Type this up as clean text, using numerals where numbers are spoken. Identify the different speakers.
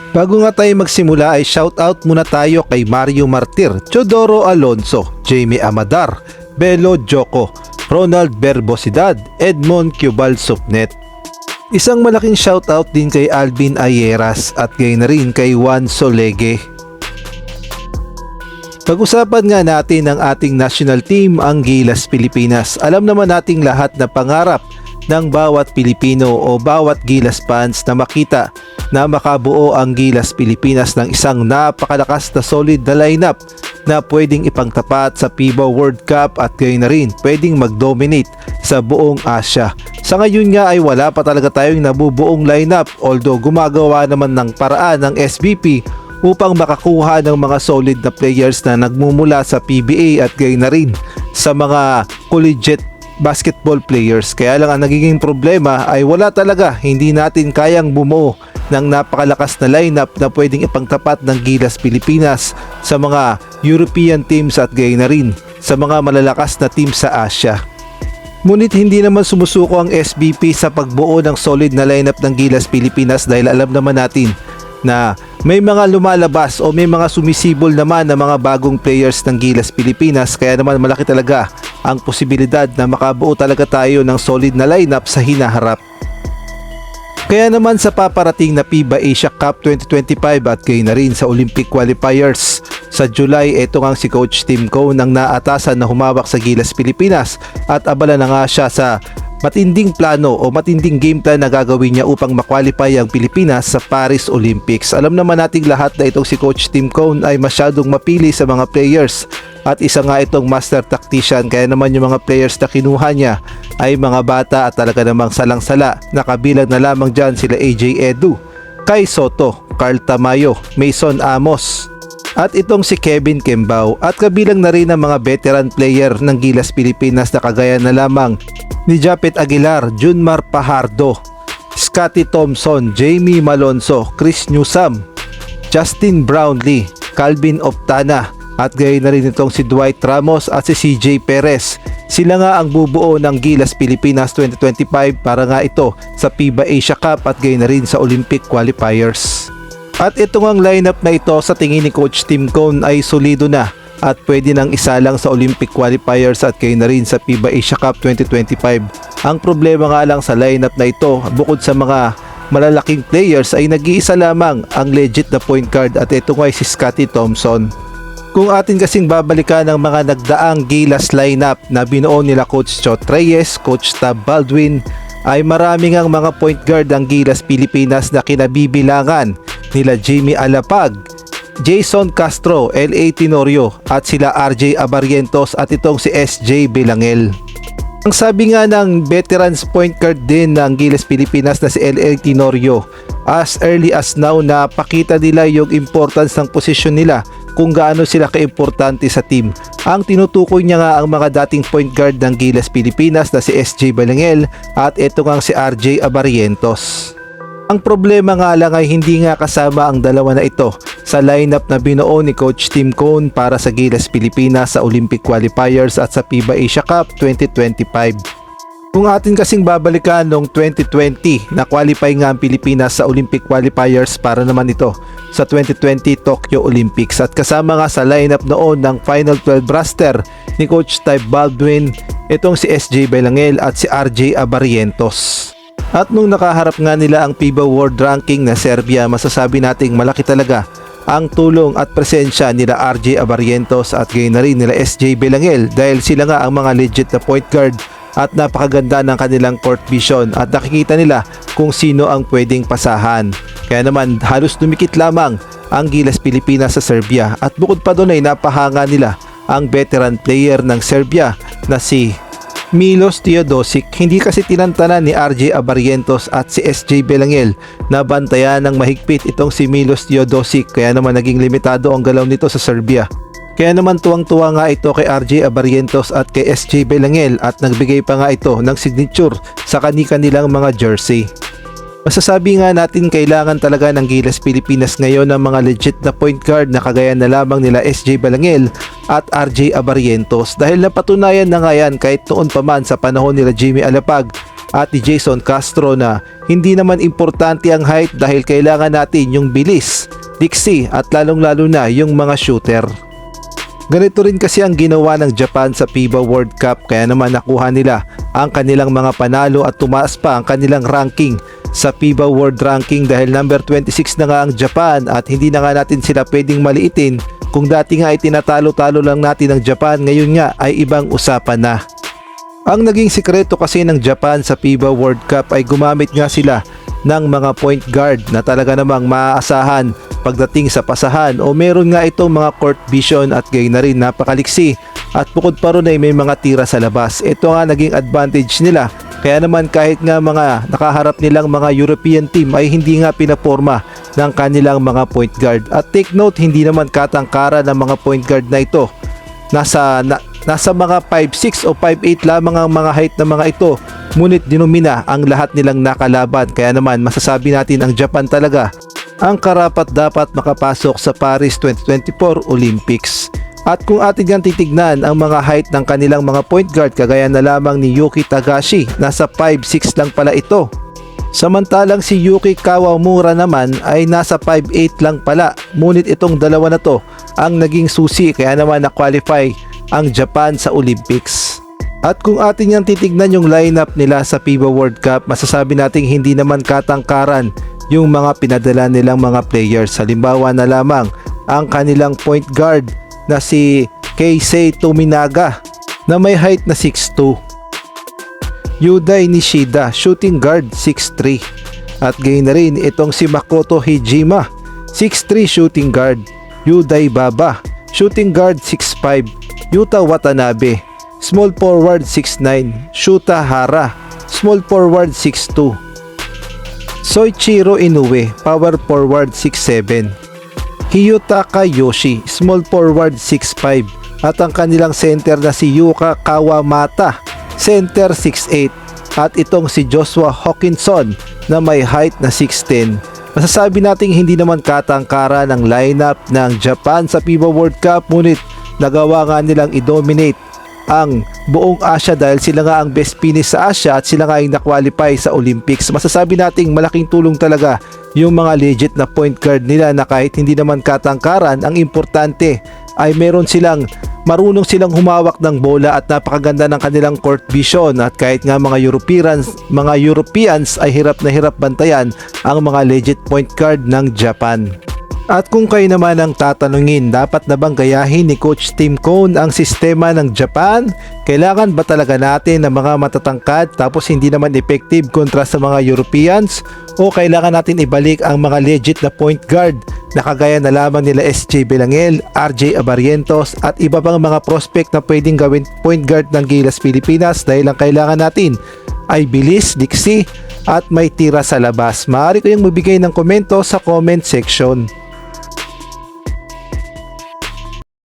Speaker 1: Bago nga tayo magsimula ay shoutout muna tayo kay Mario Martir, Teodoro Alonso, Jamie Amadar, Belo Joko, Ronald Berbosidad, Edmond Cubal Supnet. Isang malaking shoutout din kay Alvin Ayeras at gayon na rin kay Juan Solege. Pag-usapan nga natin ang ating national team, ang Gilas Pilipinas. Alam naman nating lahat na pangarap ng bawat Pilipino o bawat Gilas fans na makita na makabuo ang Gilas Pilipinas ng isang napakalakas na solid na lineup na pwedeng ipangtapat sa FIBA World Cup at gayon na rin pwedeng mag-dominate sa buong Asia. Sa ngayon nga ay wala pa talaga tayong nabubuong lineup, although gumagawa naman ng paraan ng SBP upang makakuha ng mga solid na players na nagmumula sa PBA at gayon na rin sa mga collegiate basketball players. Kaya lang ang nagiging problema ay wala talaga, hindi natin kayang bumuo ng napakalakas na lineup na pwedeng ipangtapat ng Gilas Pilipinas sa mga European teams at gayon na rin sa mga malalakas na team sa Asia. Ngunit hindi naman sumusuko ang SBP sa pagbuo ng solid na lineup ng Gilas Pilipinas dahil alam naman natin na may mga lumalabas o may mga sumisibol naman na mga bagong players ng Gilas Pilipinas, kaya naman malaki talaga ang posibilidad na makabuo talaga tayo ng solid na lineup sa hinaharap. Kaya naman sa paparating na FIBA Asia Cup 2025 at gayon na rin sa Olympic Qualifiers sa July, eto nga si Coach Tim Cone ang naatasan na humawak sa Gilas Pilipinas at abala na nga siya sa matinding plano o matinding game plan na gagawin niya upang makwalify ang Pilipinas sa Paris Olympics. Alam naman nating lahat na itong si Coach Tim Cone ay masyadong mapili sa mga players at isa nga itong master tactician, kaya naman yung mga players na kinuha niya ay mga bata at talaga namang salang-sala. Nakabilang na lamang dyan sila AJ Edu, Kai Soto, Carl Tamayo, Mason Amos at itong si Kevin Kembao, at kabilang na rin ang mga veteran player ng Gilas Pilipinas na kagaya na lamang ni Japet Aguilar, Junmar Pajardo, Scotty Thompson, Jamie Malonzo, Chris Newsam, Justin Brownlee, Calvin Optana at gayon na rin itong si Dwight Ramos at si CJ Perez. Sila nga ang bubuo ng Gilas Pilipinas 2025 para nga ito sa FIBA Asia Cup at gayon na rin sa Olympic Qualifiers. At itong ang lineup na ito sa tingin ni Coach Tim Cone ay solido na at pwede nang isalang sa Olympic Qualifiers at gayon na rin sa FIBA Asia Cup 2025. Ang problema nga lang sa lineup na ito, bukod sa mga malalaking players ay nag-iisa lamang ang legit na point guard at ito nga ay si Scotty Thompson. Kung atin kasing babalikan ang mga nagdaang Gilas lineup na binuo nila Coach Chot Reyes, Coach Tab Baldwin, ay maraming ang mga point guard ang Gilas Pilipinas na kinabibilangan nila Jimmy Alapag, Jason Castro, L.A. Tenorio at sila RJ Abarientos at itong si SJ Belangel. Ang sabi nga ng veterans point guard din ng Gilas Pilipinas na si L.A. Tenorio, as early as now na pakita nila yung importance ng posisyon nila, kung gaano sila kaimportante sa team. Ang tinutukoy niya nga ang mga dating point guard ng Gilas Pilipinas na si SJ Belangel at ito nga si RJ Abarientos. Ang problema nga lang ay hindi nga kasama ang dalawa na ito sa lineup na binuo ni Coach Tim Cone para sa Gilas Pilipinas sa Olympic Qualifiers at sa FIBA Asia Cup 2025. Kung atin kasing babalikan noong 2020, na-qualify nga ang Pilipinas sa Olympic Qualifiers para naman ito sa 2020 Tokyo Olympics at kasama nga sa lineup noon ng Final 12 roster ni Coach Ty Baldwin itong si SJ Belangel at si RJ Abarientos. At nung nakaharap nga nila ang FIBA World Ranking na Serbia, masasabi nating malaki talaga ang tulong at presensya nila RJ Abarientos at gayon na rin nila SJ Belangel dahil sila nga ang mga legit na point guard at napakaganda ng kanilang court vision at nakikita nila kung sino ang pwedeng pasahan. Kaya naman halos dumikit lamang ang Gilas Pilipinas sa Serbia at bukod pa doon ay napahanga nila ang veteran player ng Serbia na si Milos Teodosic. Hindi kasi tinantanan ni RJ Abarientos at si SJ Belangel na bantayan ng mahigpit itong si Milos Teodosic, kaya naman naging limitado ang galaw nito sa Serbia. Kaya naman tuwang-tuwa nga ito kay RJ Abarientos at kay SJ Belangel at nagbigay pa nga ito ng signature sa kani-kanilang mga jersey. Masasabi nga natin kailangan talaga ng Gilas Pilipinas ngayon ng mga legit na point guard na kagaya na lamang nila SJ Belangel at RJ Abarientos dahil napatunayan na nga yan kahit noon pa man sa panahon nila Jimmy Alapag at ni Jason Castro na hindi naman importante ang height dahil kailangan natin yung bilis, diksi at lalong-lalo na yung mga shooter. Ganito rin kasi ang ginawa ng Japan sa FIBA World Cup kaya naman nakuha nila ang kanilang mga panalo at tumaas pa ang kanilang ranking sa FIBA World Ranking dahil number 26 na nga ang Japan at hindi na nga natin sila pwedeng maliitin. Kung dati nga ay tinatalo-talo lang natin ang Japan, ngayon nga ay ibang usapan na. Ang naging sikreto kasi ng Japan sa FIBA World Cup ay gumamit nga sila ng mga point guard na talaga namang maaasahan pagdating sa pasahan o meron nga itong mga court vision at gayon na rin napakaliksi at bukod pa ron ay may mga tira sa labas. Ito nga naging advantage nila kaya naman kahit nga mga nakaharap nilang mga European team ay hindi nga pinaporma ng kanilang mga point guard. At take note, hindi naman katangkara ng mga point guard na ito. Nasa mga 5'6 o 5'8 lamang ang mga height ng mga ito, ngunit dinumina ang lahat nilang nakalaban. Kaya naman masasabi natin ang Japan talaga ang karapat dapat makapasok sa Paris 2024 Olympics. At kung atin nga titignan ang mga height ng kanilang mga point guard kagaya na lamang ni Yuki Tagashi, nasa 5'6 lang pala ito. Samantalang si Yuki Kawamura naman ay nasa 5'8 lang pala, ngunit itong dalawa na to ang naging susi kaya naman na-qualify ang Japan sa Olympics. At kung atin yang titignan yung lineup nila sa FIBA World Cup, masasabi nating hindi naman katangkaran yung mga pinadala nilang mga players. Halimbawa na lamang ang kanilang point guard na si Keisei Tominaga na may height na 6'2", Yudai Nishida shooting guard 6'3", at gayon na rin itong si Makoto Hijima 6'3" shooting guard, Yudai Baba shooting guard 6'5", Yuta Watanabe small forward 6'9", Shuta Hara small forward 6'2", Soichiro Inoue power forward 6'7", Hiyotaka Yoshi small forward 6'5", at ang kanilang center na si Yuka Kawamata center 6'8", at itong si Joshua Hawkinson na may height na 6'10". Masasabi nating hindi naman katangkara ng lineup ng Japan sa FIBA World Cup, ngunit nagawa nga nilang i-dominate ang buong Asia dahil sila nga ang best finish sa Asia at sila nga ay na-qualify sa Olympics. Masasabi nating malaking tulong talaga yung mga legit na point guard nila na kahit hindi naman katangkaran, ang importante ay meron silang marunong silang humawak ng bola at napakaganda ng kanilang court vision, at kahit nga mga Europeans ay hirap na hirap bantayan ang mga legit point guard ng Japan. At kung kayo naman ang tatanungin, dapat na bang gayahin ni Coach Tim Cone ang sistema ng Japan? Kailangan ba talaga natin ng mga matatangkad tapos hindi naman effective kontra sa mga Europeans? O kailangan natin ibalik ang mga legit na point guard na kagaya na lamang nila SJ Belangel, RJ Abarientos at iba pang mga prospect na pwedeng gawin point guard ng Gilas Pilipinas dahil ang kailangan natin ay bilis, diksi at may tira sa labas? Maaari kayong magbigay ng komento sa comment section.